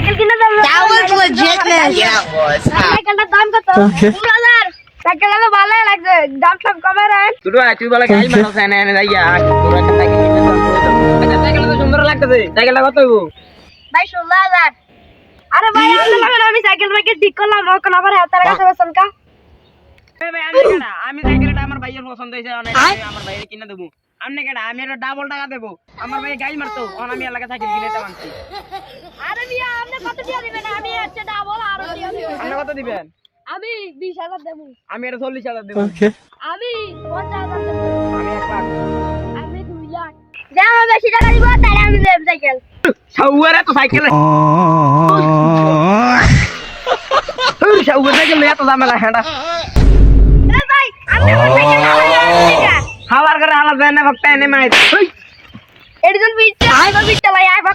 Cycle কিনে দাও। That was legitness. Yeah, it was. সাইকেলটার দাম কত? 2000। সাইকেলটা তো ভালোই লাগছে, দাম সব কমে রে। তুই তুই বলে গাই মানুষ এনে এনে যাইয়া তোর একটা সাইকেল কিনে দাও। আচ্ছা সাইকেলটা তো সুন্দর লাগতেছে, সাইকেলটা কত হইব? ভাই 16000। আরে ভাই আমি সাইকেল ঠিক করলাম, ওখানে আবার হাতার কাছে বসন কা। ভাই আমি কেডা? আমি সাইকেলটা আমার ভাইয়ের পছন্দ হইছে, অনেক আমার ভাইয়ের কিনে দেবো। আপনি কেডা? আমি এটা ডাবল টাকা দেবো। আমার ভাই গাই মারতো, অন আমি এলাকা সাইকেল কিনে দাও আনছি। আরে মিয়া আপনি কত দিয়া দিবেন? আমি হচ্ছে ডাবল আরো দিয়া দিব। আপনি কত দিবেন? আমি 20000 দেব। আমি এটা 40000 দেবো। আমি 50000 দেব। আমি 1 লাখ। আমি 2 লাখ। যা আমি বেশি টাকা দিব তাহলে আমি দেব সাইকেল। সাউয়ারে তো সাইকেল সাউয়ার সাইকেল এত ঝামেলা হেডা এ ভাই আপনি আমার সাইকেল চালান। হাওয়ার করে হালা দেন না ভক্ত এনে মাইর এডিজন বিট আই বা বিট চালাই আই বা